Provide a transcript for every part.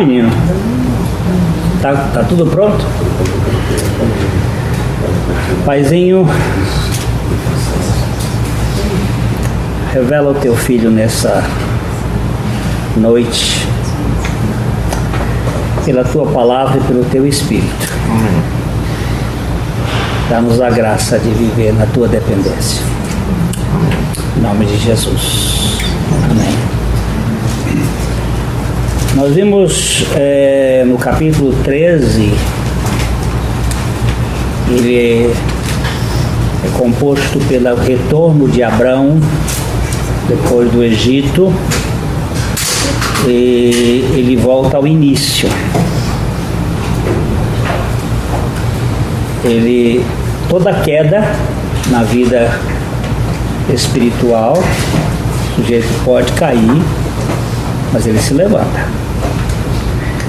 Menino, tá tudo pronto? Paizinho, revela o teu filho nessa noite, pela tua palavra e pelo teu Espírito. Dá-nos a graça de viver na tua dependência. Em nome de Jesus. Amém. Nós vimos no capítulo 13, ele é composto pelo retorno de Abrão depois do Egito, e ele volta ao início. Toda queda na vida espiritual, o sujeito pode cair, mas ele se levanta.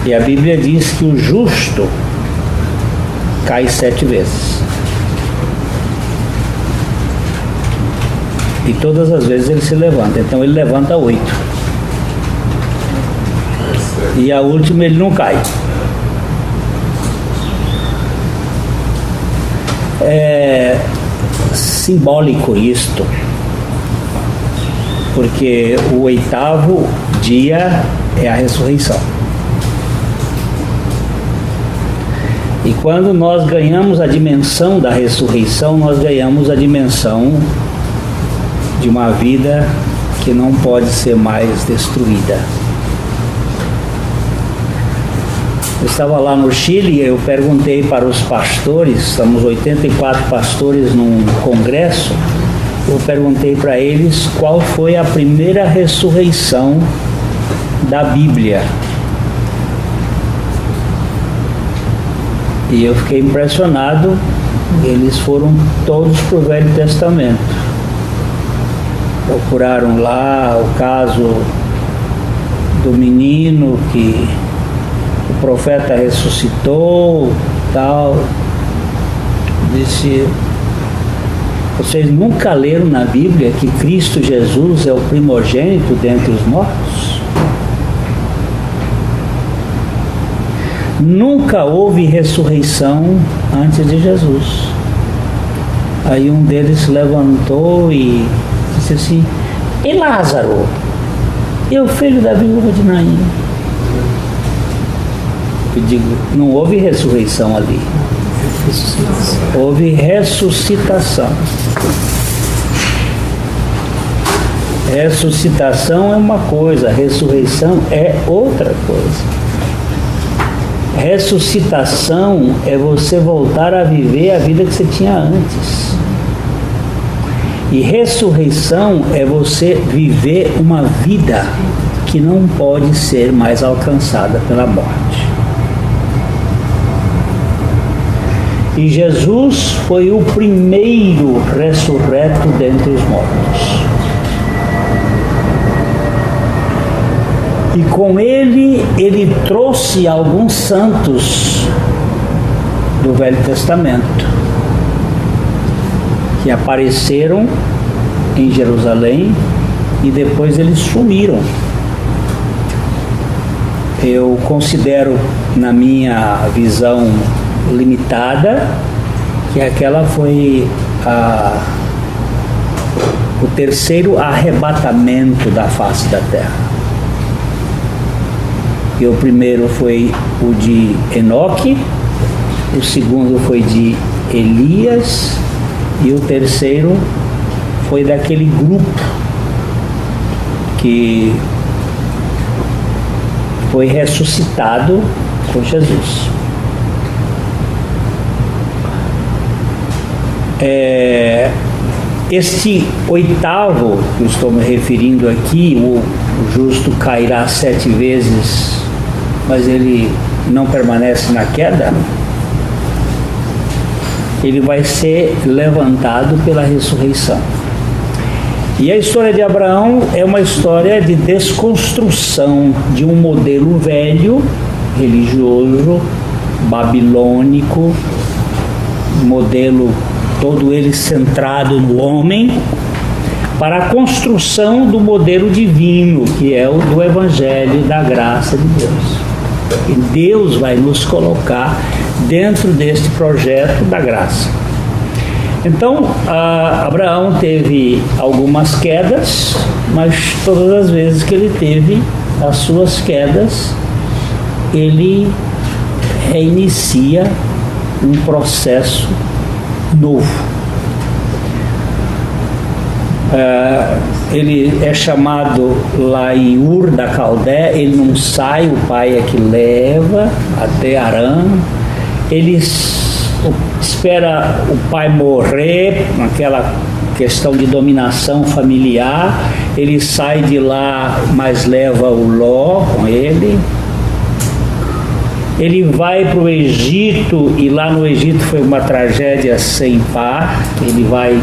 E a Bíblia diz que o justo cai 7 vezes. E todas as vezes ele se levanta. Então ele levanta 8. E a última ele não cai. É simbólico isto, porque o 8º dia é a ressurreição. E quando nós ganhamos a dimensão da ressurreição, nós ganhamos a dimensão de uma vida que não pode ser mais destruída. Eu estava lá no Chile e eu perguntei para os pastores, estamos 84 pastores num congresso, eu perguntei para eles qual foi a primeira ressurreição da Bíblia. E eu fiquei impressionado, eles foram todos para o Velho Testamento. Procuraram lá o caso do menino que o profeta ressuscitou, tal. Disse: vocês nunca leram na Bíblia que Cristo Jesus é o primogênito dentre os mortos? Nunca houve ressurreição antes de Jesus. Aí um deles se levantou e disse assim: e Lázaro? E o filho da viúva de Naim? Eu digo: não houve ressurreição ali. Houve ressuscitação. Ressuscitação é uma coisa, ressurreição é outra coisa. Ressuscitação é você voltar a viver a vida que você tinha antes. E ressurreição é você viver uma vida que não pode ser mais alcançada pela morte. E Jesus foi o primeiro ressurreto dentre os mortos. E com ele trouxe alguns santos do Velho Testamento que apareceram em Jerusalém e depois eles sumiram. Eu considero, na minha visão limitada, que aquela foi o terceiro arrebatamento da face da terra. E o primeiro foi o de Enoque, o segundo foi de Elias e o terceiro foi daquele grupo que foi ressuscitado com Jesus. Este 8º que eu estou me referindo aqui, o justo cairá 7 vezes, mas ele não permanece na queda, ele vai ser levantado pela ressurreição. E a história de Abraão é uma história de desconstrução de um modelo velho, religioso, babilônico, modelo todo ele centrado no homem, para a construção do modelo divino, que é o do Evangelho da graça de Deus. E Deus vai nos colocar dentro deste projeto da graça. Então, Abraão teve algumas quedas, mas todas as vezes que ele teve as suas quedas, ele reinicia um processo novo. Ele é chamado lá em Ur da Caldeia, ele não sai, o pai é que leva até Harã, ele espera o pai morrer, naquela questão de dominação familiar, ele sai de lá, mas leva o Ló com ele. Ele vai para o Egito, e lá no Egito foi uma tragédia sem par. Ele vai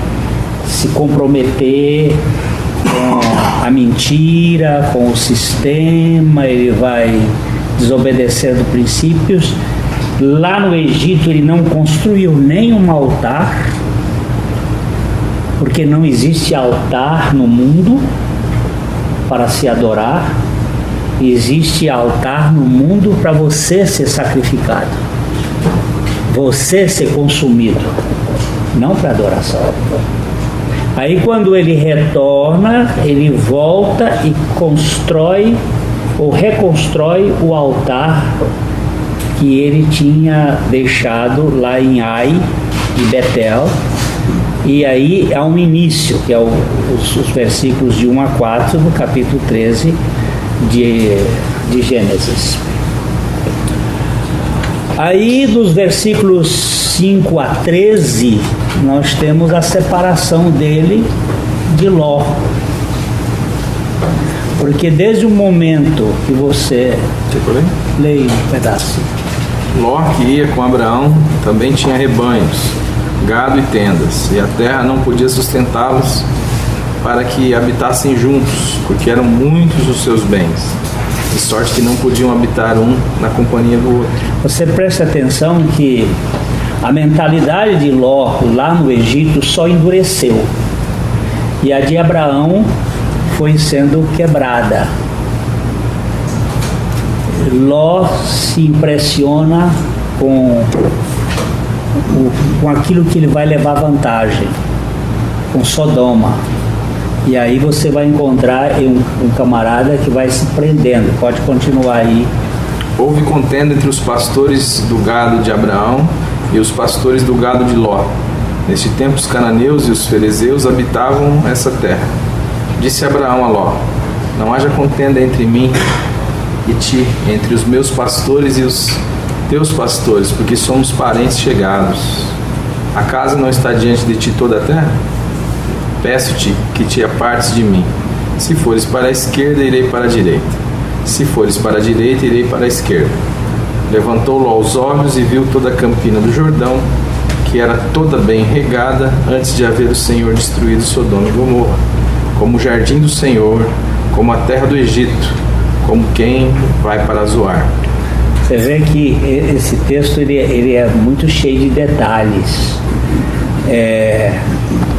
se comprometer com a mentira, com o sistema, ele vai desobedecendo princípios. Lá no Egito ele não construiu nenhum altar, porque não existe altar no mundo para se adorar. Existe altar no mundo para você ser sacrificado, você ser consumido, não para adoração. Aí quando ele retorna, ele volta e constrói ou reconstrói o altar que ele tinha deixado lá em Ai e Betel. E aí há um início, que é os versículos de 1 a 4 do capítulo 13 de Gênesis. Aí dos versículos 5 a 13 nós temos a separação dele de Ló, porque desde o momento que você leia um pedaço. Ló, que ia com Abraão, também tinha rebanhos, gado e tendas, e a terra não podia sustentá-los para que habitassem juntos, porque eram muitos os seus bens, de sorte que não podiam habitar um na companhia do outro. Você presta atenção que a mentalidade de Ló lá no Egito só endureceu, e a de Abraão foi sendo quebrada. Ló se impressiona com aquilo que ele vai levar vantagem, com Sodoma. E aí você vai encontrar um camarada que vai se prendendo. Pode continuar aí. Houve contenda entre os pastores do gado de Abraão e os pastores do gado de Ló. Neste tempo os cananeus e os ferezeus habitavam essa terra. Disse Abraão a Ló: não haja contenda entre mim e ti, entre os meus pastores e os teus pastores, porque somos parentes chegados. Acaso não está diante de ti toda a terra? Peço-te que te apartes de mim. Se fores para a esquerda, irei para a direita. Se fores para a direita, irei para a esquerda. Levantou Ló os olhos e viu toda a campina do Jordão, que era toda bem regada, antes de haver o Senhor destruído Sodoma e Gomorra, como o jardim do Senhor, como a terra do Egito, como quem vai para Zoar. Você vê que esse texto ele é muito cheio de detalhes.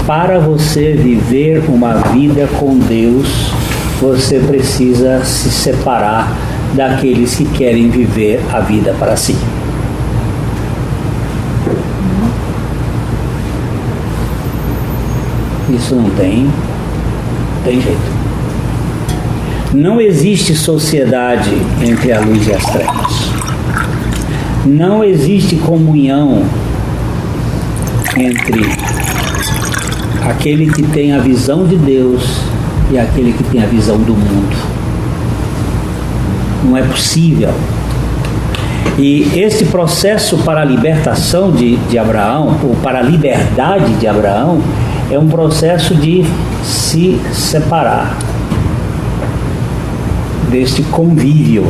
Para você viver uma vida com Deus, você precisa se separar daqueles que querem viver a vida para si. Isso não tem jeito. Não existe sociedade entre a luz e as trevas. Não existe comunhão entre aquele que tem a visão de Deus e aquele que tem a visão do mundo. Não é possível. E esse processo para a libertação de Abraão, ou para a liberdade de Abraão, é um processo de se separar deste convívio,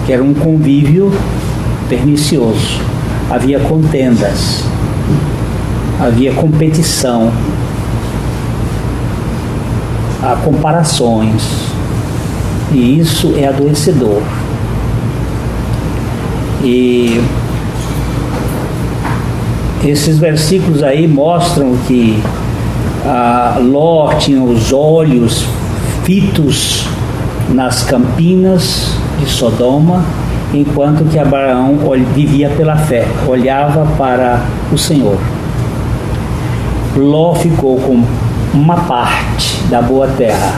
que era um convívio pernicioso. Havia contendas, havia competição, há comparações, e isso é adoecedor. E esses versículos aí mostram que Ló tinha os olhos fitos nas campinas de Sodoma, enquanto que Abraão vivia pela fé, olhava para o Senhor. Ló ficou com uma parte da boa terra,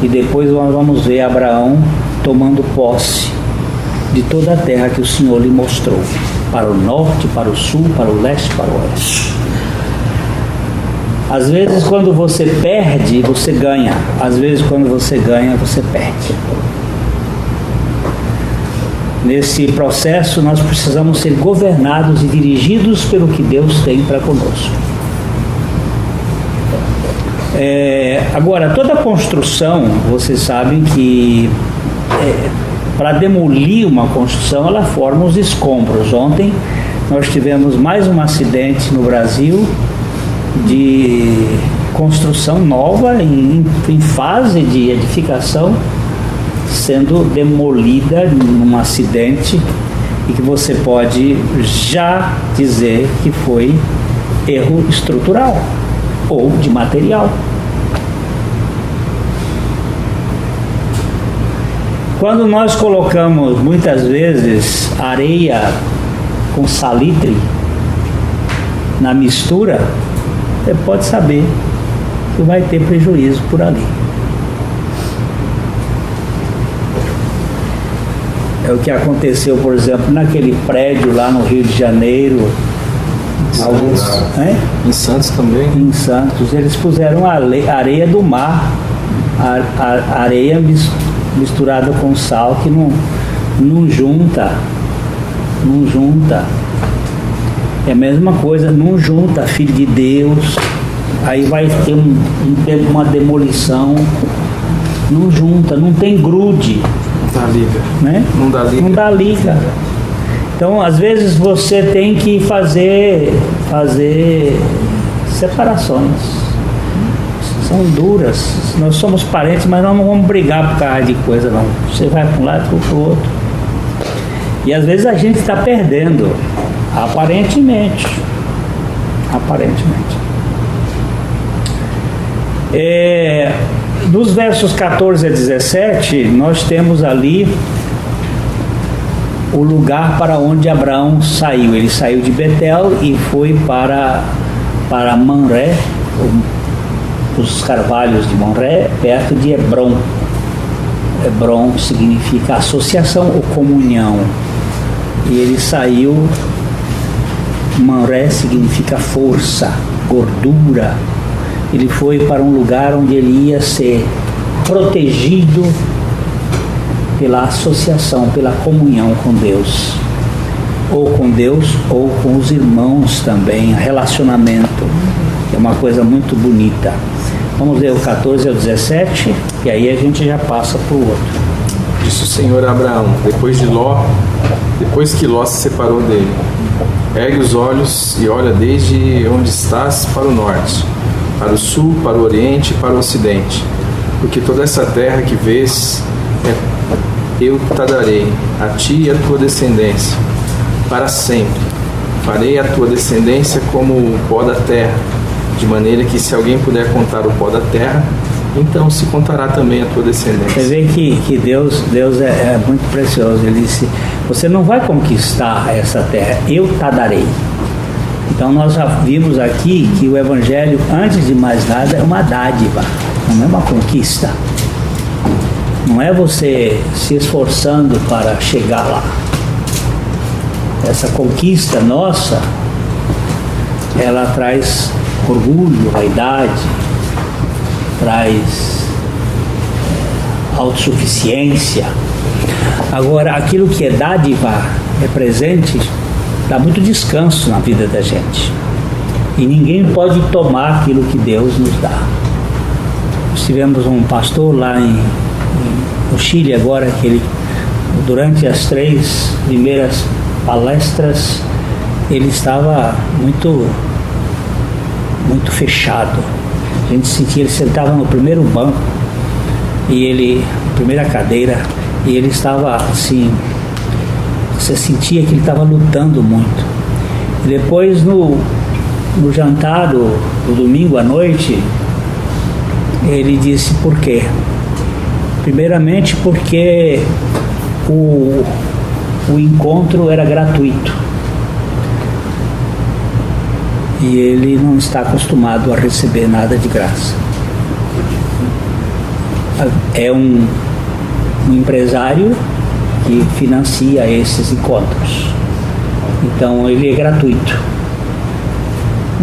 e depois nós vamos ver Abraão tomando posse de toda a terra que o Senhor lhe mostrou, para o norte, para o sul, para o leste, para o oeste. Às vezes quando você perde, você ganha. Às vezes quando você ganha, você perde. Nesse processo nós precisamos ser governados e dirigidos pelo que Deus tem para conosco. Agora, toda construção, vocês sabem que para demolir uma construção, ela forma os escombros. Ontem nós tivemos mais um acidente no Brasil de construção nova, em fase de edificação, sendo demolida num acidente, e que você pode já dizer que foi erro estrutural ou de material. Quando nós colocamos muitas vezes areia com salitre na mistura, você pode saber que vai ter prejuízo por ali. É o que aconteceu, por exemplo, naquele prédio lá no Rio de Janeiro. Em Santos também. Em Santos, eles puseram areia do mar, areia misturada com sal, que não junta. É a mesma coisa, não junta, filho de Deus. Aí vai ter uma demolição. Não junta, não tem grude. Não dá liga. Né? Não dá liga. Então, às vezes você tem que fazer separações. São duras. Nós somos parentes, mas nós não vamos brigar por causa de coisa, não. Você vai para um lado e para o outro. E às vezes a gente está perdendo, aparentemente. Nos versos 14 a 17, nós temos ali o lugar para onde Abraão saiu. Ele saiu de Betel e foi para Mamré, os carvalhos de Mamré, perto de Hebrom. Hebrom significa associação ou comunhão. E ele saiu. Mamré significa força, gordura. Ele foi para um lugar onde ele ia ser protegido pela associação, pela comunhão com Deus, ou com Deus ou com os irmãos também, relacionamento, é uma coisa muito bonita. Vamos ler o 14 ao 17, e aí a gente já passa para o outro. Disse o Senhor a Abraão, depois que Ló se separou dele: ergue os olhos e olha desde onde estás para o norte, para o sul, para o oriente e para o ocidente, porque toda essa terra que vês eu te darei, a ti e a tua descendência, para sempre. Farei a tua descendência como o pó da terra, de maneira que, se alguém puder contar o pó da terra, então se contará também a tua descendência. Você vê que Deus é muito precioso. Ele disse: você não vai conquistar essa terra, eu te darei. Então nós já vimos aqui que o Evangelho, antes de mais nada, é uma dádiva, não é uma conquista. Não é você se esforçando para chegar lá. Essa conquista nossa, ela traz orgulho, vaidade, traz autossuficiência. Agora, aquilo que é dádiva, é presente, dá muito descanso na vida da gente. E ninguém pode tomar aquilo que Deus nos dá. Nós tivemos um pastor lá no Chile agora, que ele, durante as 3 primeiras palestras, ele estava muito fechado. A gente sentia, ele sentava no primeiro banco, primeira cadeira, e ele estava assim, você sentia que ele estava lutando muito. E depois no jantar do domingo à noite, ele disse por quê? Primeiramente porque o encontro era gratuito. E ele não está acostumado a receber nada de graça. É um empresário que financia esses encontros. Então ele é gratuito,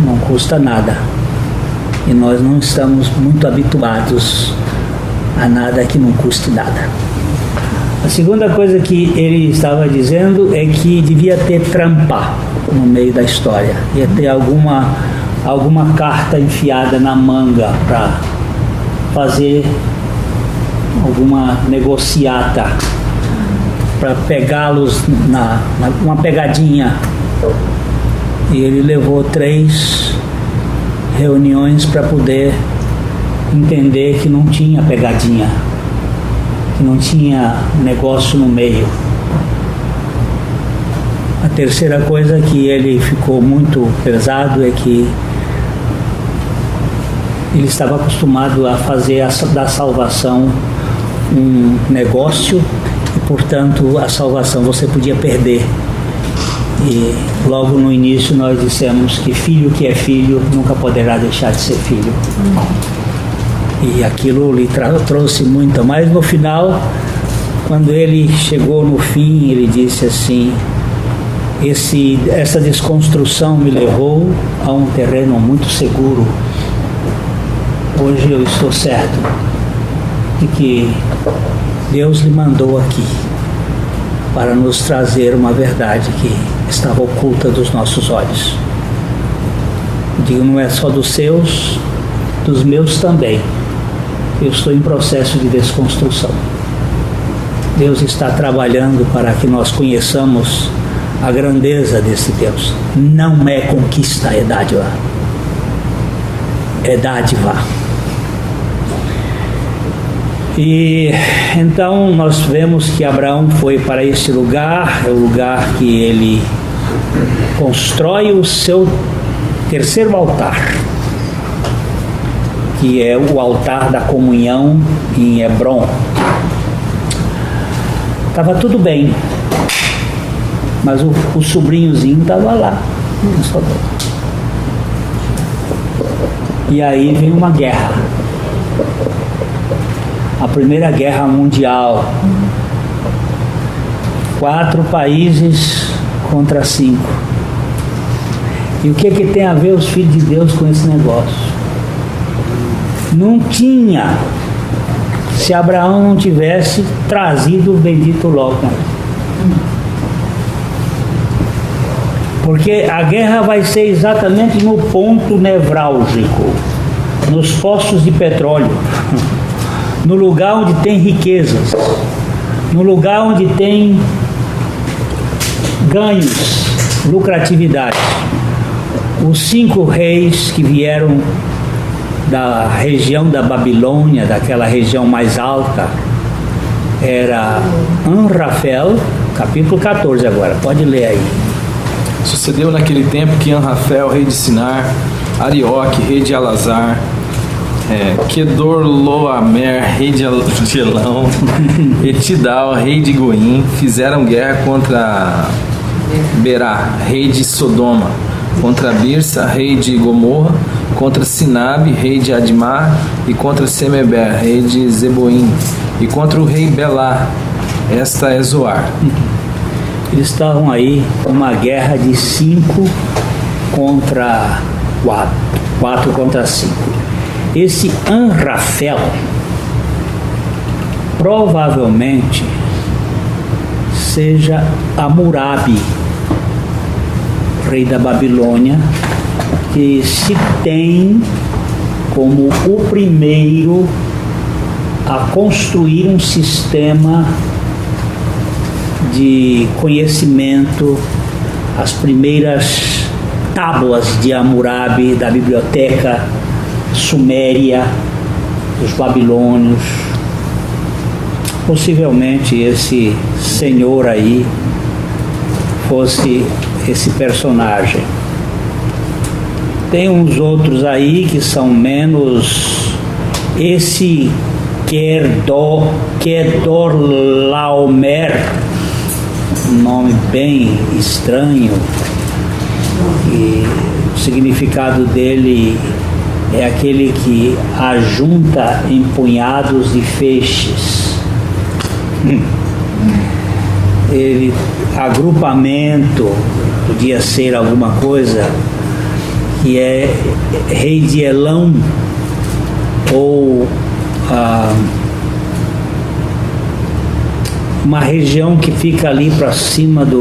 não custa nada. E nós não estamos muito habituados a nada que não custe nada. A segunda coisa que ele estava dizendo é que devia ter trampa no meio da história. Ia ter alguma carta enfiada na manga para fazer alguma negociata, para pegá-los uma pegadinha. E ele levou 3 reuniões para poder entender que não tinha pegadinha, que não tinha negócio no meio. A terceira coisa que ele ficou muito pesado é que ele estava acostumado a fazer da salvação um negócio e, portanto, a salvação você podia perder. E logo no início nós dissemos que filho que é filho nunca poderá deixar de ser filho. E aquilo lhe trouxe muito, mas no final, quando ele chegou no fim, ele disse assim: essa desconstrução me levou a um terreno muito seguro. Hoje eu estou certo de que Deus lhe mandou aqui para nos trazer uma verdade que estava oculta dos nossos olhos. Digo, não é só dos seus, dos meus também. Eu estou em processo de desconstrução. Deus está trabalhando para que nós conheçamos a grandeza desse Deus. Não é conquista, é dádiva. É dádiva. E então nós vemos que Abraão foi para esse lugar, é o lugar que ele constrói o seu terceiro altar, que é o altar da comunhão em Hebrom. Estava tudo bem, mas o sobrinhozinho estava lá. E aí vem uma guerra. A Primeira Guerra Mundial. 4 países contra 5. E o que tem a ver os filhos de Deus com esse negócio? Não tinha, se Abraão não tivesse trazido o bendito Ló. Porque a guerra vai ser exatamente no ponto nevrálgico, nos poços de petróleo, no lugar onde tem riquezas, no lugar onde tem ganhos, lucratividade. Os 5 reis que vieram da região da Babilônia, daquela região mais alta, era Anrafel, capítulo 14 agora, pode ler aí. Sucedeu naquele tempo que Anrafel, rei de Sinar, Arioque, rei de Alazar, Kedorloamer, rei de Elão, e Tidal, rei de Goim, fizeram guerra contra Berá, rei de Sodoma, contra Birsa, rei de Gomorra, contra Sinabe, rei de Admar, e contra Semeber, rei de Zeboim, e contra o rei Belá. Esta é Zoar. Eles estavam aí uma guerra de 5 contra 4, 4 contra 5. Esse Anrafel provavelmente seja Hammurabi, rei da Babilônia, que se tem como o primeiro a construir um sistema de conhecimento, as primeiras tábuas de Hammurabi da biblioteca suméria dos babilônios. Possivelmente esse senhor aí fosse esse personagem. Tem uns outros aí que são menos. Esse Kedorlaomer, um nome bem estranho, e o significado dele é aquele que ajunta em punhados de feixes. Ele, agrupamento, podia ser alguma coisa que é rei de Elão, ou uma região que fica ali para cima de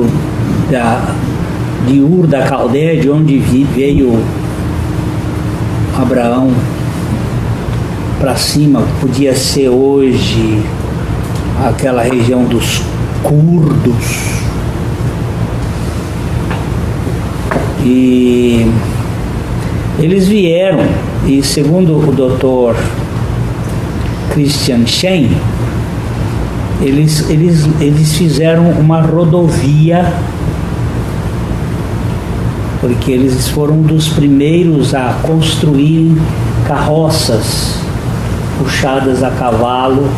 Ur da Caldeia, de onde veio Abraão, para cima. Podia ser hoje aquela região dos curdos. E eles vieram, e segundo o Dr. Christian Shen, eles fizeram uma rodovia, porque eles foram dos primeiros a construir carroças puxadas a cavalo,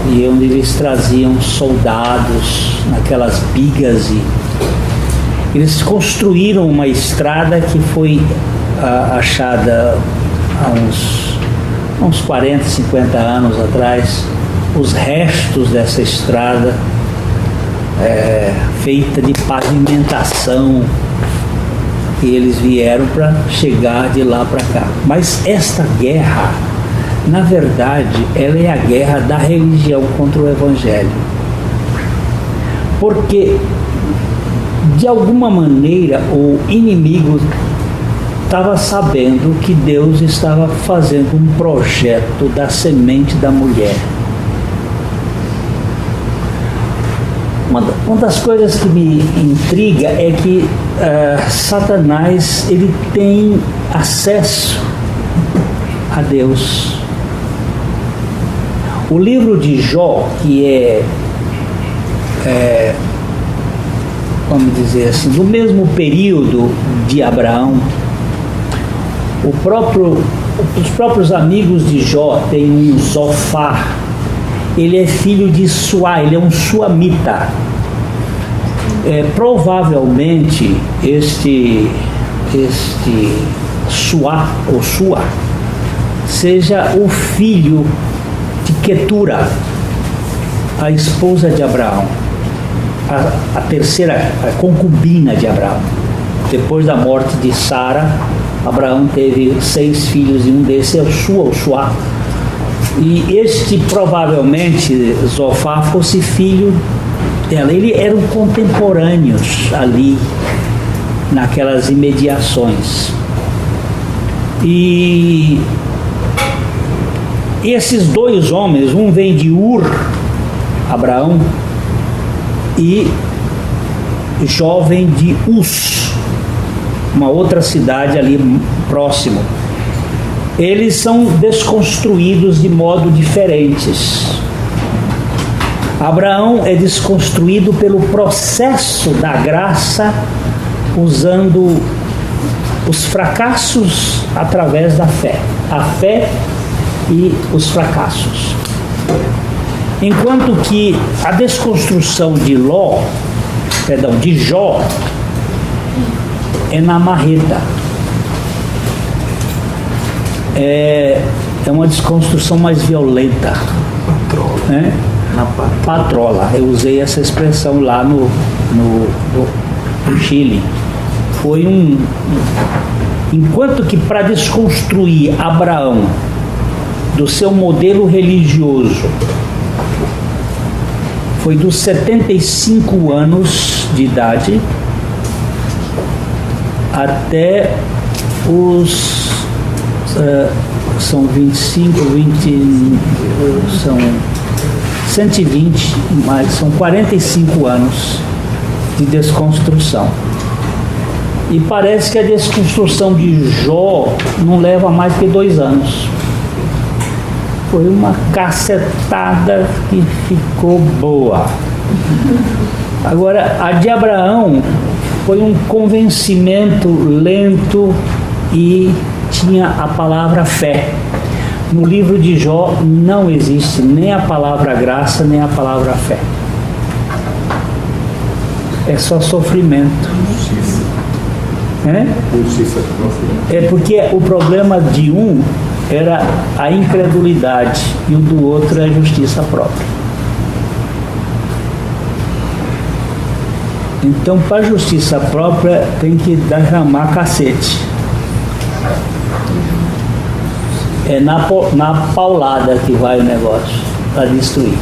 e onde eles traziam soldados naquelas bigas, e eles construíram uma estrada que foi achada há uns 40, 50 anos atrás, os restos dessa estrada feita de pavimentação, e eles vieram para chegar de lá para cá. Mas esta guerra, na verdade, ela é a guerra da religião contra o Evangelho, porque de alguma maneira o inimigo estava sabendo que Deus estava fazendo um projeto da semente da mulher. Uma das coisas que me intriga é que Satanás, ele tem acesso a Deus. O livro de Jó, que vamos dizer assim, do mesmo período de Abraão, os próprios amigos de Jó têm um Zofar. Ele é filho de Suá, ele é um suamita. Provavelmente este Suá, ou Sua, seja o filho de Quetura, a esposa de Abraão, a terceira, a concubina de Abraão. Depois da morte de Sara, Abraão teve 6 filhos, e um desses é o Suá. E este, provavelmente, Zofar, fosse filho dela. Eles eram contemporâneos ali, naquelas imediações. E esses dois homens, um vem de Ur, Abraão, e Jó vem de Uz, uma outra cidade ali próximo. Eles são desconstruídos de modo diferentes. Abraão é desconstruído pelo processo da graça, usando os fracassos através da fé. A fé e os fracassos. Enquanto que a desconstrução de Jó, é na marreta. É uma desconstrução mais violenta. Né? Patrola. Eu usei essa expressão lá no Chile. Foi enquanto que, para desconstruir Abraão do seu modelo religioso, foi dos 75 anos de idade até os são 25, 20, são 120, mas são 45 anos de desconstrução. E parece que a desconstrução de Jó não leva mais que 2 anos. Foi uma cacetada que ficou boa. Agora, a de Abraão foi um convencimento lento e tinha a palavra fé. No livro de Jó não existe nem a palavra graça, nem a palavra fé. É só sofrimento. É porque o problema de um era a incredulidade e o do outro é a justiça própria. Então, para a justiça própria, tem que derramar cacete. É na paulada que vai o negócio, para destruir.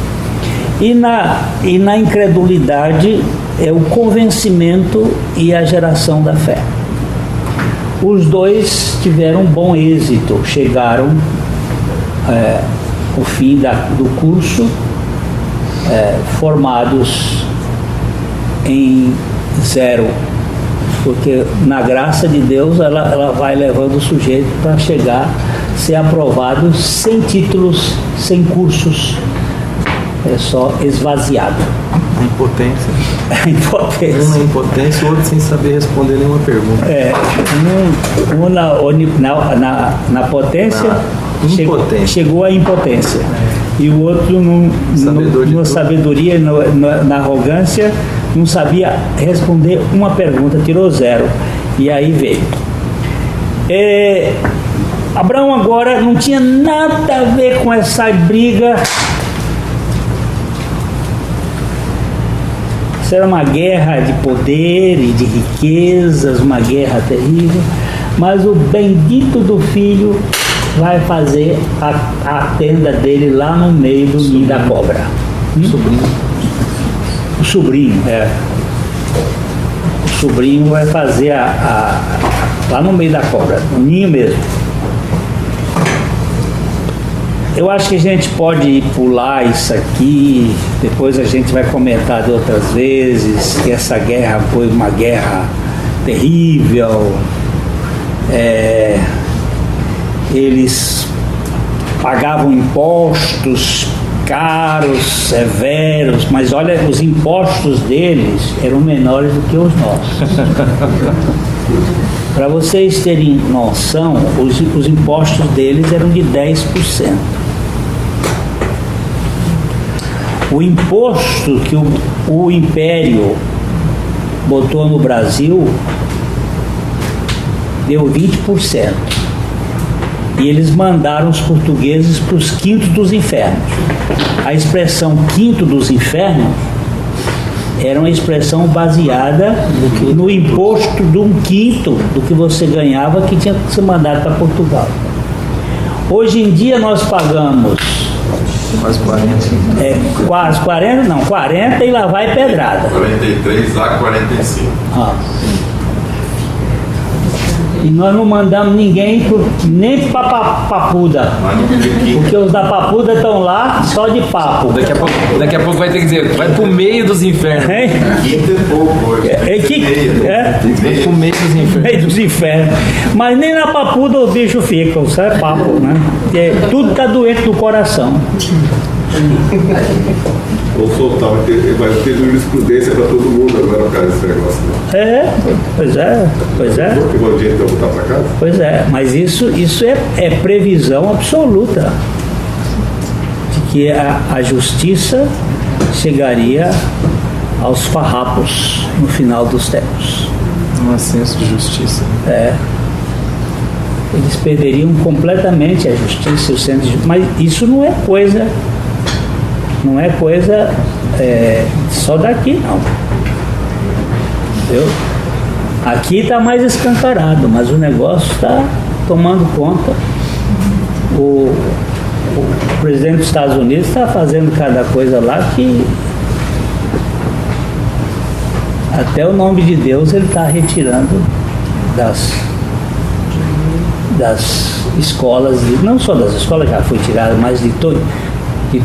E na incredulidade é o convencimento e a geração da fé. Os dois tiveram um bom êxito, chegaram ao fim do curso, formados em 0, porque na graça de Deus ela vai levando o sujeito para chegar, ser aprovado sem títulos, sem cursos, é só esvaziado. Impotência. Impotência. Um na impotência, o outro sem saber responder nenhuma pergunta. Um na potência, chegou à impotência. E o outro na sabedoria, na arrogância, não sabia responder uma pergunta, tirou 0. E aí veio. Abraão agora não tinha nada a ver com essa briga. Isso era uma guerra de poder e de riquezas, uma guerra terrível. Mas o bendito do filho vai fazer a tenda dele lá no meio do ninho da cobra. O sobrinho, O sobrinho vai fazer lá no meio da cobra, no ninho mesmo. Eu acho que a gente pode pular isso aqui, depois a gente vai comentar de outras vezes, que essa guerra foi uma guerra terrível. Eles pagavam impostos caros, severos, mas olha, os impostos deles eram menores do que os nossos. Para vocês terem noção, os impostos deles eram de 10%. O imposto que o Império botou no Brasil deu 20%. E eles mandaram os portugueses para os quintos dos infernos. A expressão quinto dos infernos era uma expressão baseada no imposto de 1/5 do que você ganhava, que tinha que ser mandado para Portugal. Hoje em dia nós pagamos quase 40. Quase 40, não, 40 e lá vai pedrada. 43 a 45. E nós não mandamos ninguém nem para Papuda, porque os da Papuda estão lá só de papo. Daqui a pouco vai ter que dizer, vai pro meio dos infernos. Quinta e pouco hoje. Vai pro meio dos infernos. Meio dos infernos. Mas nem na Papuda os bichos ficam, isso é papo, né? Porque tudo está doente do coração. Vou soltar, vai ter jurisprudência para todo mundo agora por causa desse negócio. Pois é. Que bom dia então voltar para casa? Pois é, mas isso é previsão absoluta de que a justiça chegaria aos farrapos no final dos tempos. Um ascenso de justiça. Eles perderiam completamente a justiça e o centro de justiça. Mas isso não é coisa só daqui, não. Entendeu? Aqui está mais escancarado, mas o negócio está tomando conta. O presidente dos Estados Unidos está fazendo cada coisa lá que até o nome de Deus ele está retirando das escolas, não só das escolas, já foi tirado, mas de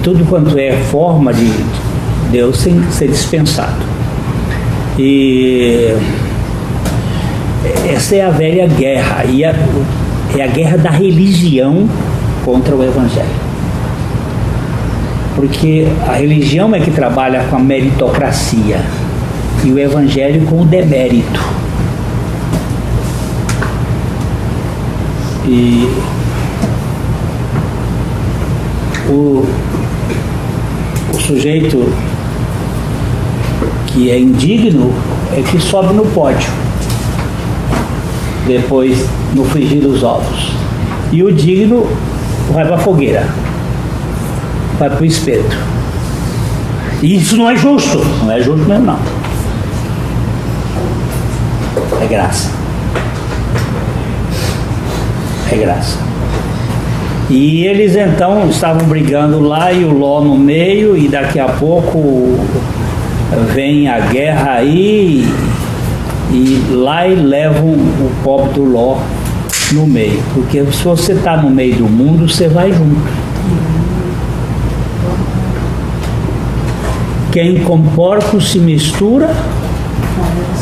tudo quanto é forma de Deus sem ser dispensado. E essa é a velha guerra, e é a guerra da religião contra o Evangelho. Porque a religião é que trabalha com a meritocracia e o Evangelho com o demérito. o sujeito que é indigno é que sobe no pódio, depois no frigir dos ovos, e o digno vai para a fogueira, vai para o espeto. E isso não é justo, não é justo mesmo, não. É graça. É graça. E eles então estavam brigando lá, e o Ló no meio, e daqui a pouco vem a guerra aí, e lá e levam o pobre do Ló no meio, porque se você está no meio do mundo, você vai junto. Quem com porcos se mistura,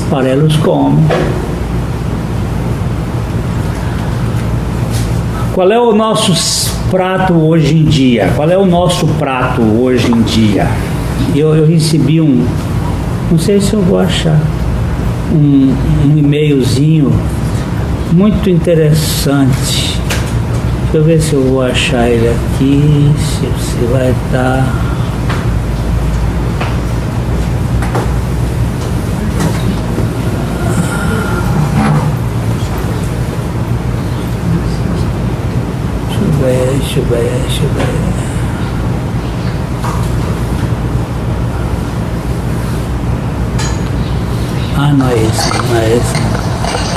farelos come. Qual é o nosso prato hoje em dia? Qual é o nosso prato hoje em dia? Eu recebi não sei se eu vou achar, um e-mailzinho muito interessante. Deixa eu ver se eu vou achar ele aqui, se você vai estar. Deixa eu ver. Ah, não é esse, não é esse.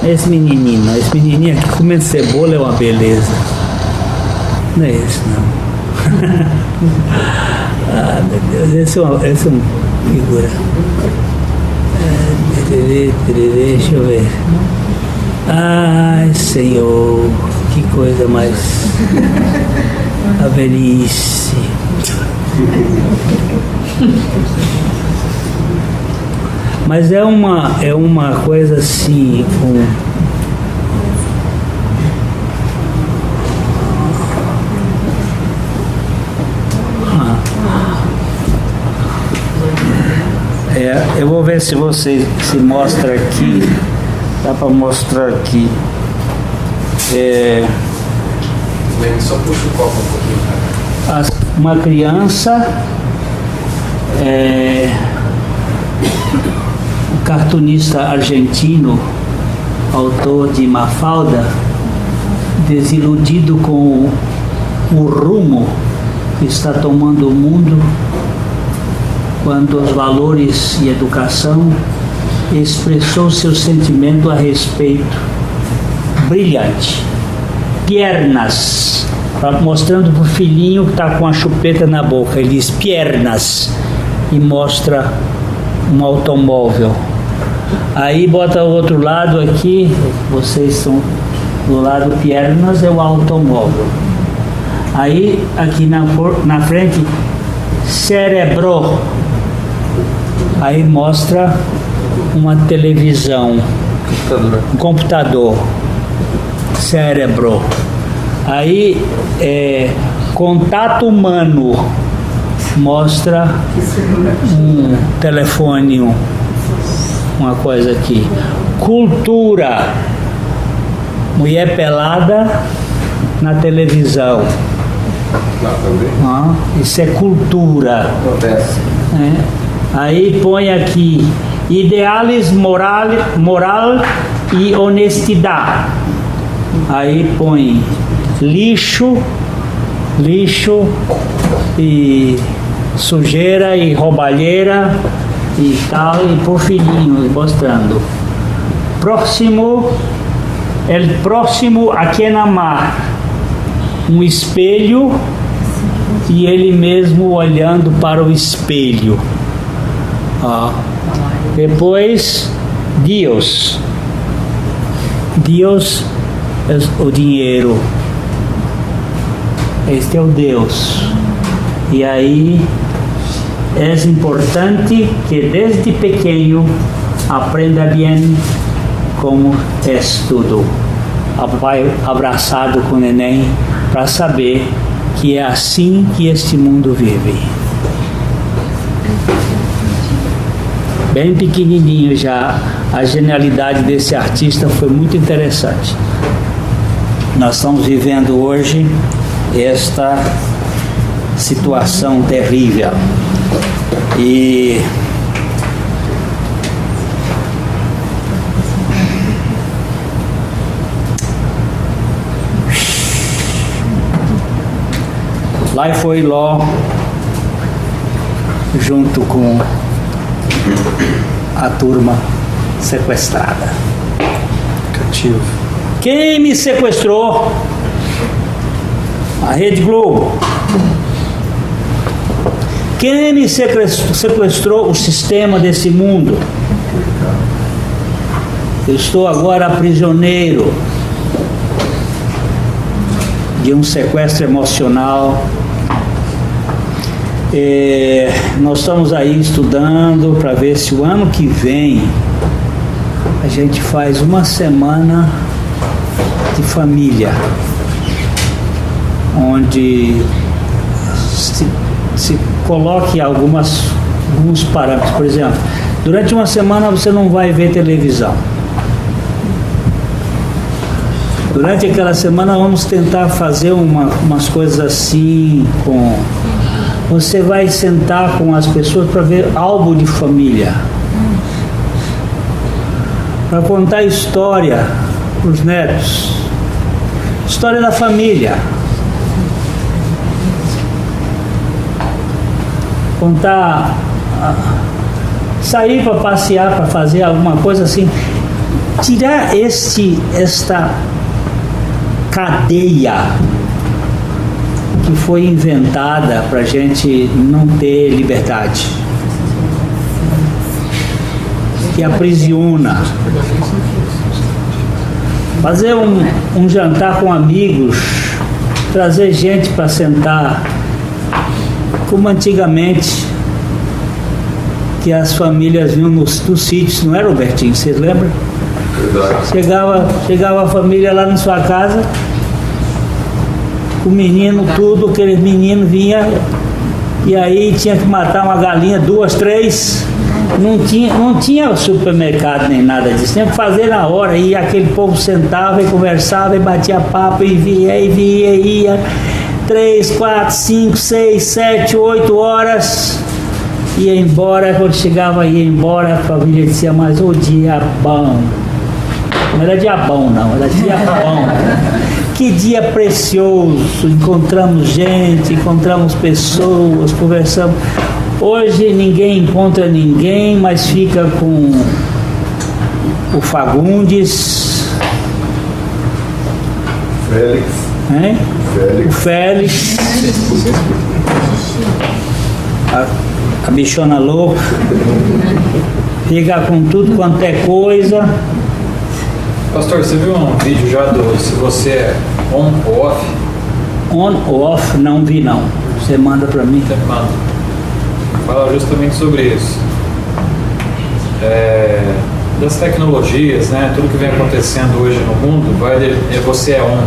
Esse menininho aqui comendo cebola é uma beleza. Não é esse, não. Ah, meu Deus, esse é uma figura. Deixa eu ver. Ai, Senhor, que coisa mais... a velhice. Mas é uma coisa assim, eu vou ver se você se mostra aqui. Dá para mostrar aqui. Só puxa o copo um pouquinho. Uma criança, um cartunista argentino, autor de Mafalda, desiludido com o rumo que está tomando o mundo, quando os valores e educação, expressou seu sentimento a respeito. Brilhante. Piernas. Mostrando para o filhinho que está com a chupeta na boca. Ele diz piernas. E mostra um automóvel. Aí bota o outro lado aqui. Vocês estão do lado piernas, é o automóvel. Aí aqui na frente, cerebro. Aí mostra uma televisão, um computador, cérebro. Aí contato humano, mostra um telefone, uma coisa aqui. Cultura, mulher pelada na televisão. Isso é cultura. Aí põe aqui ideais moral e honestidade. Aí põe lixo e sujeira e roubalheira e tal, e por filhinho mostrando. El próximo a quien amar. Um espelho e ele mesmo olhando para o espelho. Depois, Deus é o dinheiro. Este é o Deus. E aí é importante que desde pequeno aprenda bem como é tudo. Vai abraçado com o neném para saber que é assim que este mundo vive. Bem pequenininho já, a genialidade desse artista foi muito interessante. Nós estamos vivendo hoje esta situação terrível. E lá foi Ló, junto com a turma sequestrada. Cativo. Quem me sequestrou? A Rede Globo. Quem me sequestrou o sistema desse mundo? Eu estou agora prisioneiro de um sequestro emocional. Nós estamos aí estudando para ver se o ano que vem a gente faz uma semana de família, onde se coloque alguns parâmetros. Por exemplo, durante uma semana você não vai ver televisão. Durante aquela semana vamos tentar fazer umas coisas assim, você vai sentar com as pessoas para ver álbum de família, para contar história para os netos, história da família, contar, sair para passear, para fazer alguma coisa assim, tirar esta cadeia que foi inventada para a gente não ter liberdade, que aprisiona. Fazer um jantar com amigos, trazer gente para sentar, como antigamente, que as famílias vinham nos sítios, não era, Robertinho? Vocês lembram? Chegava a família lá na sua casa, o menino, tudo, aquele menino vinha, e aí tinha que matar uma galinha, 2, 3, não tinha supermercado nem nada disso, tinha que fazer na hora, e aquele povo sentava e conversava e batia papo e ia 3, 4, 5, 6, 7, 8 horas, ia embora. Quando chegava, ia embora, a família dizia, mas o diabão, não era diabão não, era diabão. Que dia precioso, encontramos gente, encontramos pessoas, conversamos. Hoje ninguém encontra ninguém, mas fica com o Fagundes, Félix, hein? O Félix, a bichona louca, fica com tudo quanto é coisa. Pastor, você viu um vídeo já do se você é on ou off? On ou off, não vi não. Você manda pra mim? Você manda. Fala justamente sobre isso. Das tecnologias, né? Tudo que vem acontecendo hoje no mundo, você é on.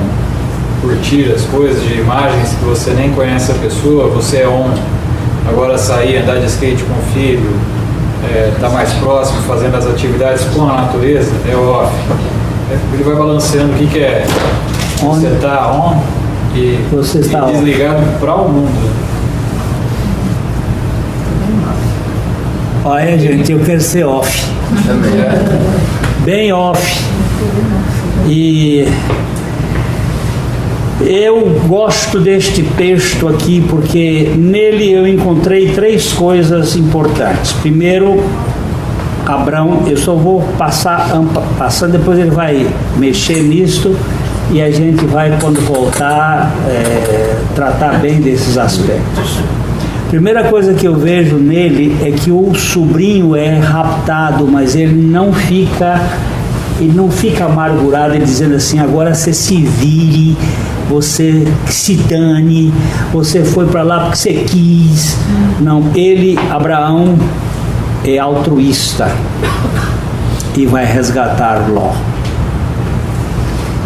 Curtir as coisas, de imagens que você nem conhece a pessoa, você é on. Agora sair, andar de skate com o filho, tá mais próximo, fazendo as atividades com a natureza, é off. Ele vai balanceando o que é você está on e desligado para o mundo. Olha, gente, eu quero ser off. Bem off. E eu gosto deste texto aqui porque nele eu encontrei 3 coisas importantes. Primeiro, Abraão, eu só vou passando, depois ele vai mexer nisso e a gente vai, quando voltar, tratar bem desses aspectos. Primeira coisa que eu vejo nele é que o sobrinho é raptado, mas ele não fica amargurado, ele dizendo assim, agora você se vire, você se dane, você foi para lá porque você quis. Não, Abraão, é altruísta e vai resgatar Ló.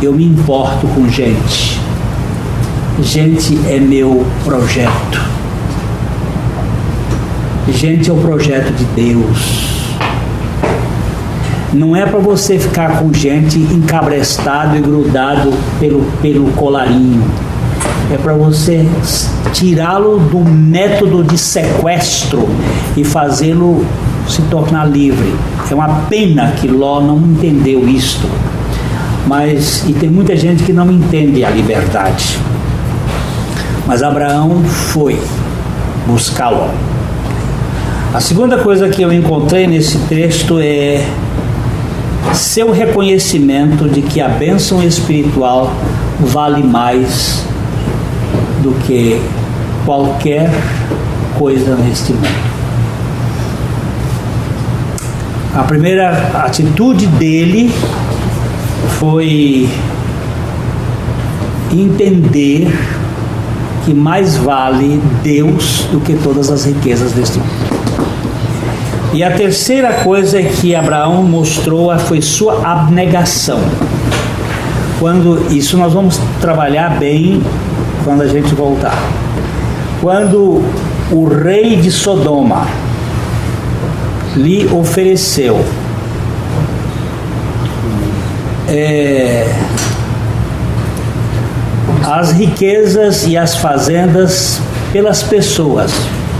Eu me importo com gente. Gente é meu projeto. Gente é o projeto de Deus. Não é para você ficar com gente encabrestado e grudado pelo colarinho. é para você tirá-lo do método de sequestro e fazê-lo se tornar livre. É uma pena que Ló não entendeu isto, e tem muita gente que não entende a liberdade. Mas Abraão foi buscar Ló. A segunda coisa que eu encontrei nesse texto é seu reconhecimento de que a bênção espiritual vale mais do que qualquer coisa neste mundo. A primeira atitude dele foi entender que mais vale Deus do que todas as riquezas deste mundo. E a terceira coisa que Abraão mostrou foi sua abnegação. Isso nós vamos trabalhar bem quando a gente voltar. Quando o rei de Sodoma lhe ofereceu as riquezas e as fazendas pelas pessoas,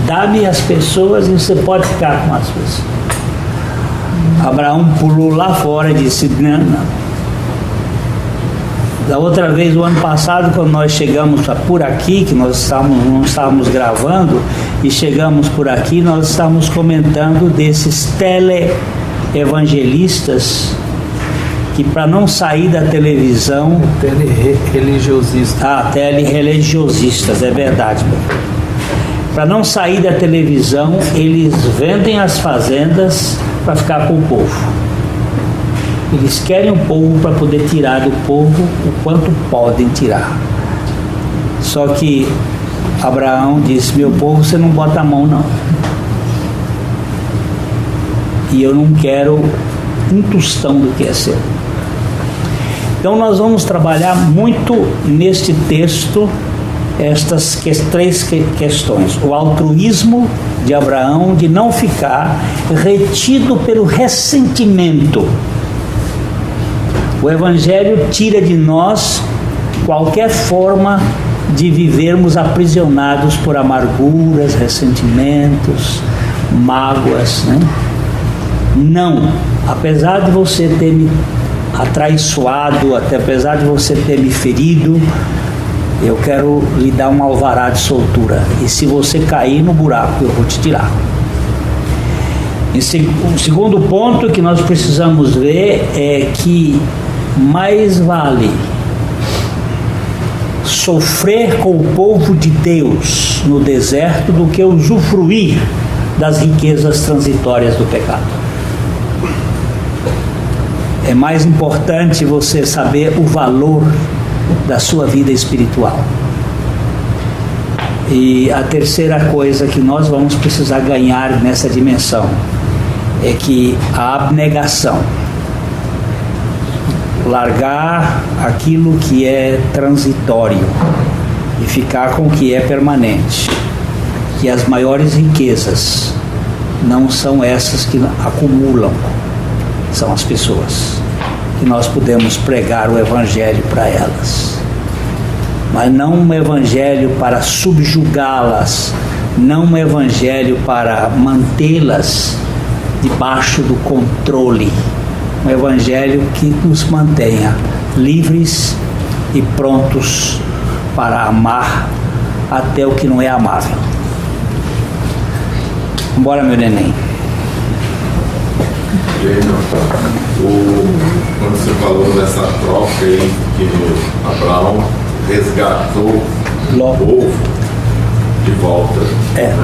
dá-me as pessoas e você pode ficar com as pessoas. Abraão pulou lá fora e disse: não. Da outra vez, o ano passado, quando nós chegamos por aqui, que não estávamos gravando, e chegamos por aqui, nós estávamos comentando desses tele-evangelistas que, para não sair da televisão... Tele-religiosistas. Tele-religiosistas, é verdade. Para não sair da televisão, eles vendem as fazendas para ficar com o povo. Eles querem o povo para poder tirar do povo o quanto podem tirar. Só que Abraão disse: meu povo, você não bota a mão não. E eu não quero um tostão do que é seu. Então nós vamos trabalhar muito neste texto estas três questões. O altruísmo de Abraão, de não ficar retido pelo ressentimento. O Evangelho tira de nós qualquer forma de vivermos aprisionados por amarguras, ressentimentos, mágoas, né? Não, apesar de você ter me atraiçoado, apesar de você ter me ferido, eu quero lhe dar um alvará de soltura. E se você cair no buraco, eu vou te tirar. O segundo ponto que nós precisamos ver é que mais vale sofrer com o povo de Deus no deserto do que usufruir das riquezas transitórias do pecado. É mais importante você saber o valor da sua vida espiritual. E a terceira coisa que nós vamos precisar ganhar nessa dimensão é que a abnegação, largar aquilo que é transitório e ficar com o que é permanente, que as maiores riquezas não são essas que acumulam, são as pessoas, que nós podemos pregar o Evangelho para elas, mas não um Evangelho para subjugá-las, não um Evangelho para mantê-las debaixo do controle, um Evangelho que nos mantenha livres e prontos para amar até o que não é amável. Bora, meu neném. Quando você falou dessa troca aí, que Abraão resgatou o povo de volta, né?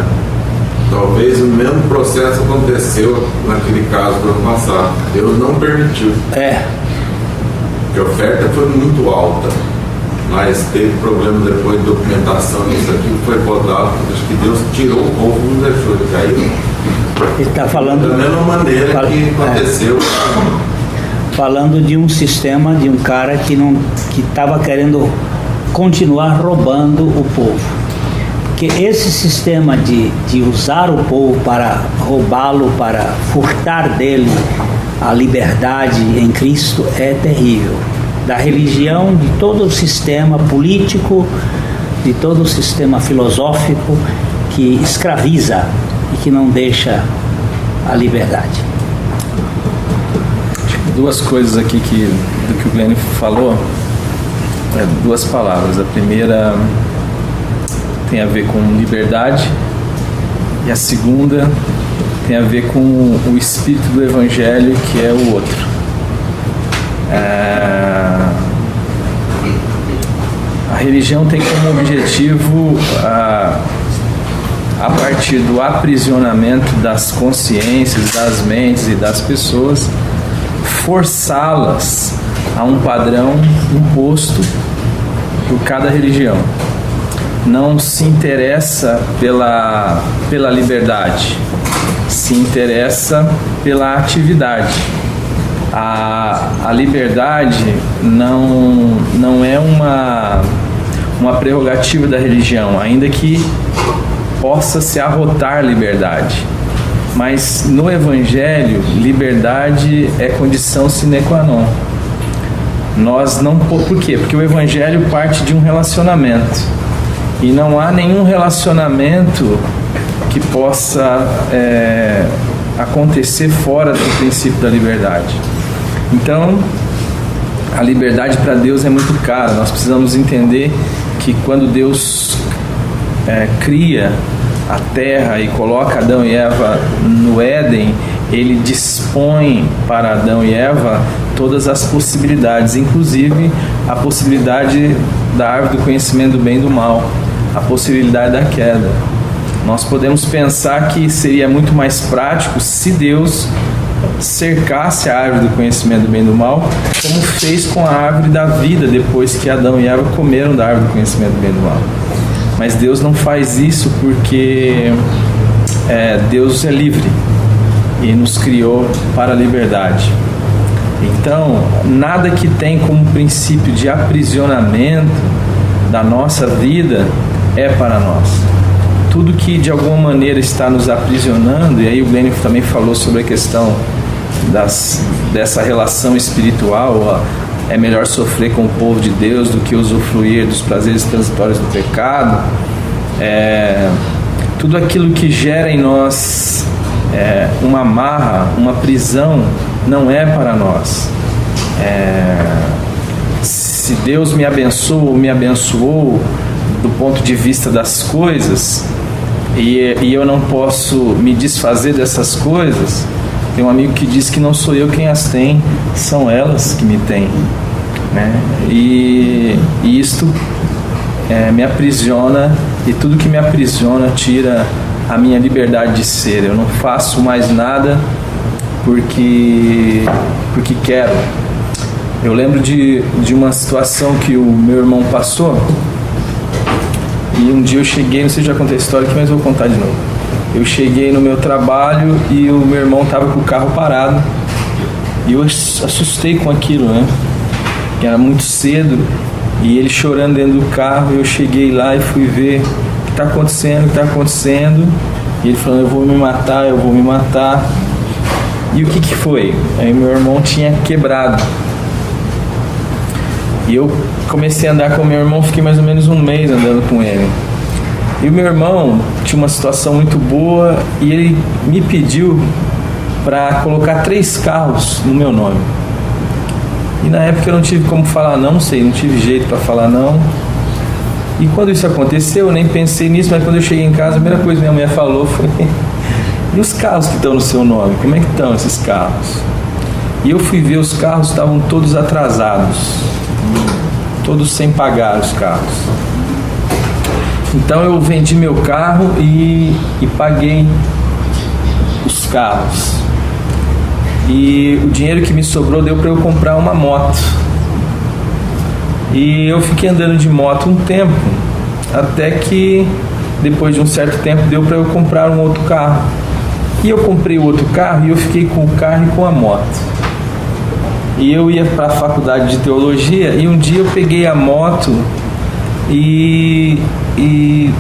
Talvez o mesmo processo aconteceu naquele caso do ano passado. Deus não permitiu. Porque a oferta foi muito alta, mas teve problema depois de documentação, isso aqui foi rodado. Acho que Deus tirou o povo e não deixou de cair. Ele está falando da mesma maneira que aconteceu. Falando de um sistema, de um cara que estava querendo continuar roubando o povo. Porque esse sistema de usar o povo para roubá-lo, para furtar dele a liberdade em Cristo é terrível. Da religião, de todo o sistema político, de todo o sistema filosófico que escraviza e que não deixa a liberdade. Duas coisas aqui do que o Glenn falou, duas palavras. A primeira tem a ver com liberdade e a segunda tem a ver com o espírito do Evangelho, que é o outro. A religião tem como objetivo, a partir do aprisionamento das consciências, das mentes e das pessoas, forçá-las a um padrão imposto por cada religião. Não se interessa pela liberdade, se interessa pela atividade. A liberdade não é uma prerrogativa da religião, ainda que possa se arrotar liberdade. Mas no Evangelho, liberdade é condição sine qua non. Por quê? Porque o Evangelho parte de um relacionamento. E não há nenhum relacionamento que possa acontecer fora do princípio da liberdade. Então, a liberdade para Deus é muito cara. Nós precisamos entender que quando Deus cria a terra e coloca Adão e Eva no Éden, Ele dispõe para Adão e Eva todas as possibilidades, inclusive a possibilidade da árvore do conhecimento do bem e do mal, a possibilidade da queda. Nós podemos pensar que seria muito mais prático se Deus cercasse a árvore do conhecimento do bem e do mal, como fez com a árvore da vida depois que Adão e Eva comeram da árvore do conhecimento do bem e do mal. Mas Deus não faz isso porque Deus é livre e nos criou para a liberdade. Então, nada que tem como princípio de aprisionamento da nossa vida é para nós. Tudo que de alguma maneira está nos aprisionando, e aí o Glenn também falou sobre a questão dessa relação espiritual, é melhor sofrer com o povo de Deus do que usufruir dos prazeres transitórios do pecado. Tudo aquilo que gera em nós uma amarra, uma prisão, não é para nós. Se Deus me abençoou do ponto de vista das coisas, e eu não posso me desfazer dessas coisas. Tem um amigo que diz que não sou eu quem as tem, são elas que me têm, né? E isto me aprisiona, e tudo que me aprisiona tira a minha liberdade de ser. Eu não faço mais nada porque quero. Eu lembro de uma situação que o meu irmão passou, e um dia eu cheguei, não sei se já contei a história aqui, mas vou contar de novo. Eu cheguei no meu trabalho e o meu irmão estava com o carro parado, e eu assustei com aquilo, né? Que era muito cedo, e ele chorando dentro do carro. Eu cheguei lá e fui ver o que está acontecendo, e ele falando: eu vou me matar. E o que foi? Aí meu irmão tinha quebrado. E eu comecei a andar com o meu irmão, fiquei mais ou menos um mês andando com ele. E o meu irmão tinha uma situação muito boa, e ele me pediu para colocar 3 carros no meu nome. E na época eu não tive como falar não tive jeito para falar não. E quando isso aconteceu, eu nem pensei nisso, mas quando eu cheguei em casa, a primeira coisa que minha mulher falou foi: e os carros que estão no seu nome, como é que estão esses carros? E eu fui ver, os carros estavam todos atrasados, todos sem pagar os carros. Então eu vendi meu carro e paguei os carros. E o dinheiro que me sobrou deu para eu comprar uma moto. E eu fiquei andando de moto um tempo, até que depois de um certo tempo deu para eu comprar um outro carro. E eu comprei o outro carro e eu fiquei com o carro e com a moto. E eu ia para a faculdade de teologia, e um dia eu peguei a moto e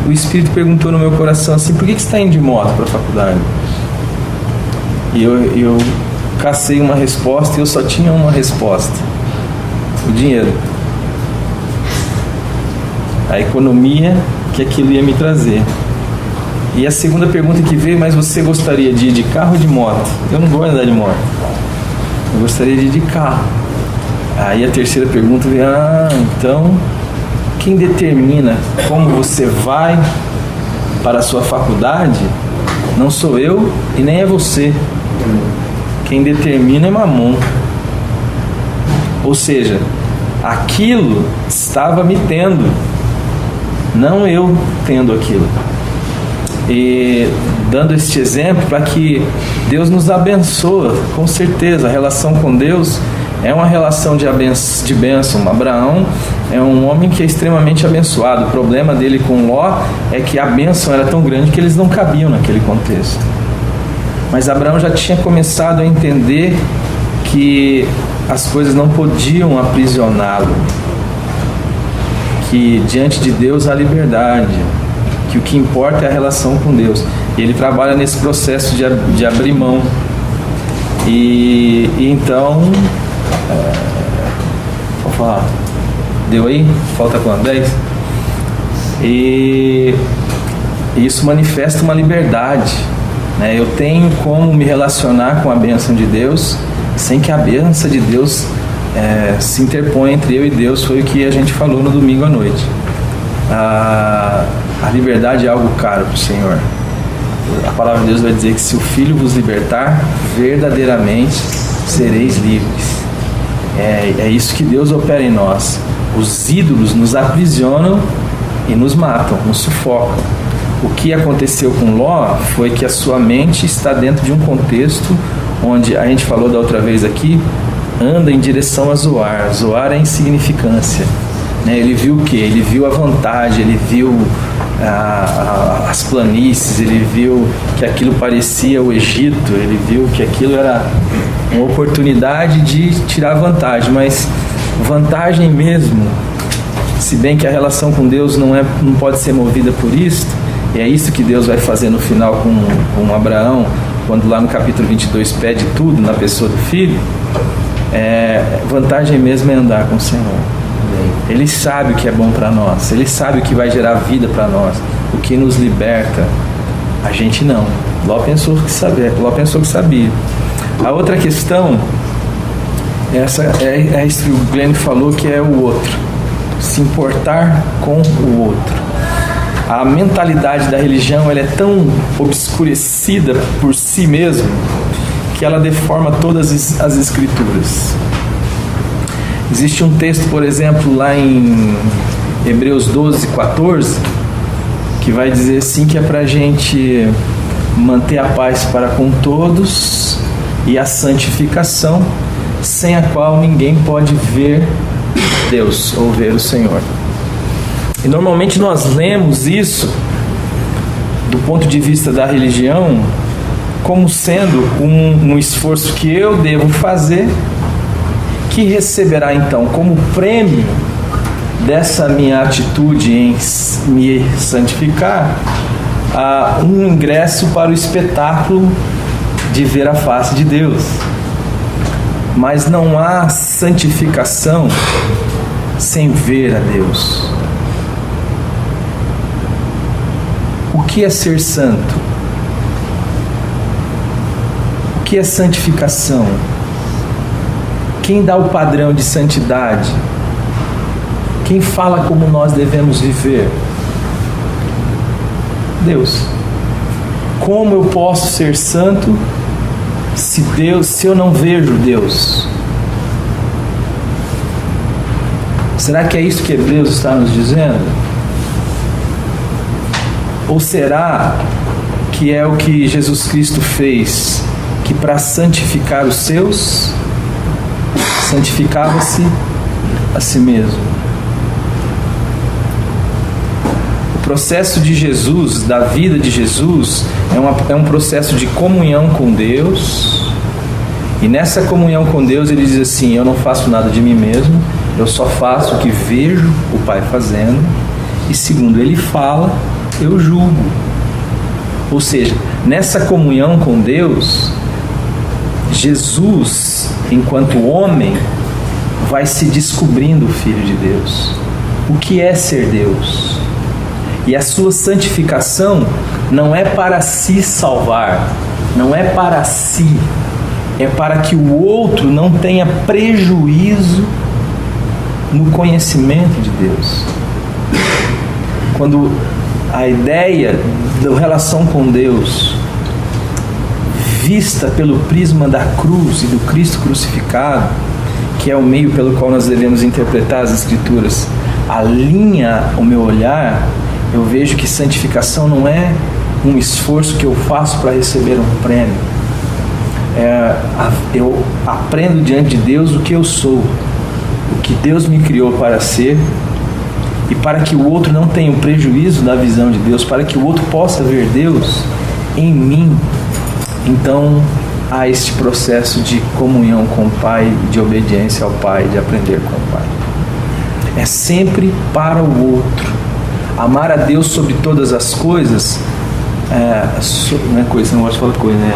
o Espírito perguntou no meu coração assim: por que você está indo de moto para a faculdade? E eu cacei uma resposta, e eu só tinha uma resposta: o dinheiro. a economia que aquilo ia me trazer. E a segunda pergunta que veio: mas você gostaria de ir de carro ou de moto? Eu não gosto de andar de moto, eu gostaria de ir de carro. Aí a terceira pergunta veio: então quem determina como você vai para a sua faculdade não sou eu e nem é você. Quem determina é Mamon. Ou seja, aquilo estava me tendo, não eu tendo aquilo. E dando este exemplo para que Deus nos abençoe, com certeza. A relação com Deus é uma relação de bênção. Abraão é um homem que é extremamente abençoado. O problema dele com Ló é que a bênção era tão grande que eles não cabiam naquele contexto. Mas Abraão já tinha começado a entender que as coisas não podiam aprisioná-lo, que diante de Deus há liberdade, que o que importa é a relação com Deus. E ele trabalha nesse processo de abrir mão. E então, vou falar, deu aí? Falta quanto? 10? E isso manifesta uma liberdade, né? Eu tenho como me relacionar com a bênção de Deus sem que a bênção de Deus se interponha entre eu e Deus. Foi o que a gente falou no domingo à noite. A liberdade é algo caro para o Senhor. A palavra de Deus vai dizer que se o Filho vos libertar, verdadeiramente sereis livres. É isso que Deus opera em nós. Os ídolos nos aprisionam e nos matam, nos sufocam. O que aconteceu com Ló foi que a sua mente está dentro de um contexto onde, a gente falou da outra vez aqui, anda em direção a Zoar. Zoar é insignificância, né? Ele viu o quê? Ele viu a vantagem, ele viu as planícies, ele viu que aquilo parecia o Egito, ele viu que aquilo era uma oportunidade de tirar vantagem, mas vantagem mesmo, se bem que a relação com Deus não pode ser movida por isso, e é isso que Deus vai fazer no final com Abraão, quando lá no capítulo 22 pede tudo na pessoa do filho. Vantagem mesmo é andar com o Senhor. Ele sabe o que é bom para nós, ele sabe o que vai gerar vida para nós, o que nos liberta. A gente não. Ló pensou que sabia. A outra questão, essa é isso que o Glenn falou, que é o outro, se importar com o outro. A mentalidade da religião, ela é tão obscurecida por si mesma que ela deforma todas as escrituras. Existe um texto, por exemplo, lá em Hebreus 12, 14, que vai dizer assim, que é para a gente manter a paz para com todos e a santificação, sem a qual ninguém pode ver Deus ou ver o Senhor. E normalmente nós lemos isso, do ponto de vista da religião, como sendo um esforço que eu devo fazer, que receberá então como prêmio dessa minha atitude em me santificar, um ingresso para o espetáculo de ver a face de Deus. Mas não há santificação sem ver a Deus. O que é ser santo? O que é santificação? Quem dá o padrão de santidade? Quem fala como nós devemos viver? Deus. Como eu posso ser santo se eu não vejo Deus? Será que é isso que Hebreus está nos dizendo? Ou será que é o que Jesus Cristo fez, que para santificar os seus, santificava-se a si mesmo? O processo de Jesus, da vida de Jesus, é um processo de comunhão com Deus. E nessa comunhão com Deus ele diz assim: eu não faço nada de mim mesmo, eu só faço o que vejo o Pai fazendo, e segundo ele fala, eu julgo. Ou seja, nessa comunhão com Deus, Jesus, enquanto homem, vai se descobrindo o Filho de Deus. o que é ser Deus. E a sua santificação não é para se salvar, não é para si, é para que o outro não tenha prejuízo no conhecimento de Deus. Quando a ideia da relação com Deus, vista pelo prisma da cruz e do Cristo crucificado, que é o meio pelo qual nós devemos interpretar as Escrituras, alinha o meu olhar, eu vejo que santificação não é um esforço que eu faço para receber um prêmio. Eu aprendo diante de Deus o que eu sou, o que Deus me criou para ser, e para que o outro não tenha um prejuízo da visão de Deus, para que o outro possa ver Deus em mim. Então há este processo de comunhão com o Pai, de obediência ao Pai, de aprender com o Pai. É sempre para o outro. Amar a Deus sobre todas as coisas, não é coisa, não gosto de falar coisa, né?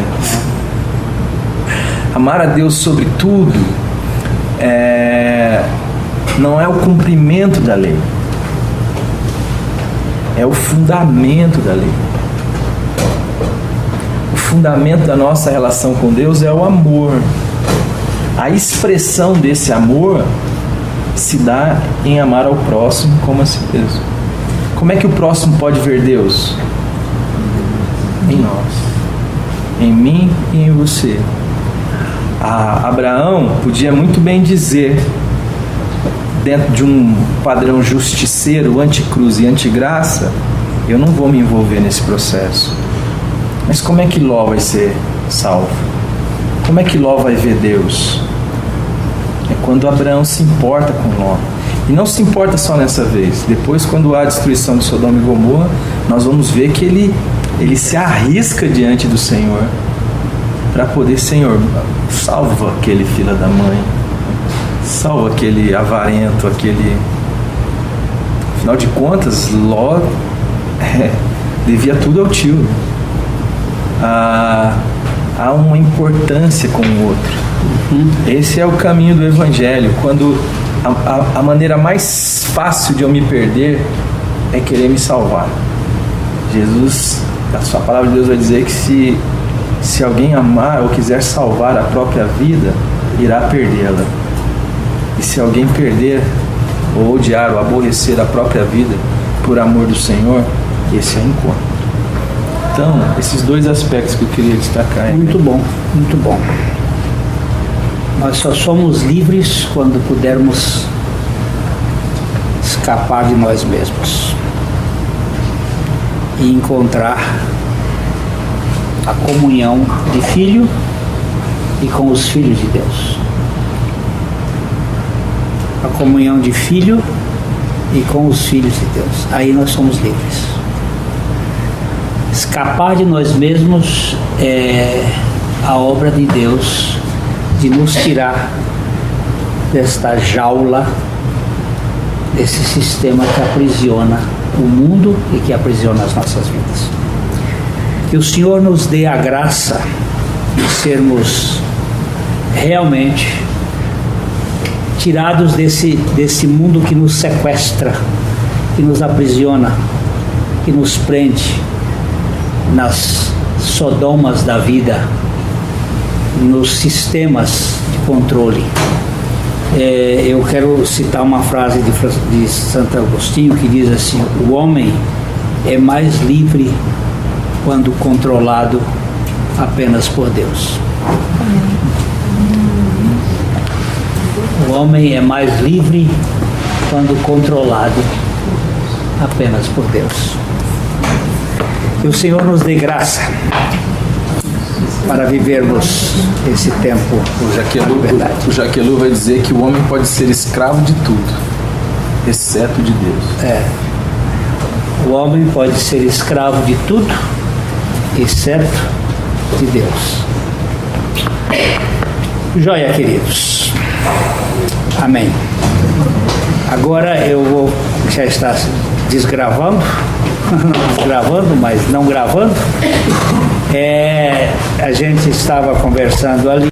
Amar a Deus sobre tudo não é o cumprimento da lei, é o fundamento da lei. O fundamento da nossa relação com Deus é o amor. A expressão desse amor se dá em amar ao próximo como a si mesmo. Como é que o próximo pode ver Deus? Em nós, em mim e em você. Abraão podia muito bem dizer, dentro de um padrão justiceiro, anticruz e antigraça, eu não vou me envolver nesse processo. Mas como é que Ló vai ser salvo? Como é que Ló vai ver Deus? É quando Abraão se importa com Ló. E não se importa só nessa vez. Depois, quando há a destruição de Sodoma e Gomorra, nós vamos ver que ele se arrisca diante do Senhor para poder, Senhor, salva aquele filho da mãe, salva aquele avarento, aquele... Afinal de contas, Ló devia tudo ao tio. Há uma importância com o outro. Esse é o caminho do Evangelho. Quando a maneira mais fácil de eu me perder é querer me salvar. Jesus, a sua palavra de Deus vai dizer que se alguém amar ou quiser salvar a própria vida, irá perdê-la. E se alguém perder ou odiar ou aborrecer a própria vida por amor do Senhor, esse é o encontro. Então, esses dois aspectos que eu queria destacar. Muito bom, muito bom. Nós só somos livres quando pudermos escapar de nós mesmos e encontrar a comunhão de filho e com os filhos de Deus. A comunhão de filho e com os filhos de Deus. Aí nós somos livres. Escapar de nós mesmos é a obra de Deus de nos tirar desta jaula, desse sistema que aprisiona o mundo e que aprisiona as nossas vidas. Que o Senhor nos dê a graça de sermos realmente tirados desse mundo que nos sequestra, que nos aprisiona, que nos prende nas sodomas da vida, nos sistemas de controle. Eu quero citar uma frase de Santo Agostinho que diz assim: o homem é mais livre quando controlado apenas por Deus. O homem é mais livre quando controlado apenas por Deus. Que o Senhor nos dê graça para vivermos esse tempo. O Jaquelu vai dizer que o homem pode ser escravo de tudo, exceto de Deus. O homem pode ser escravo de tudo, exceto de Deus. Joia, queridos. Amém. Agora eu vou, já está desgravando, gravando, mas não gravando. A gente estava conversando ali.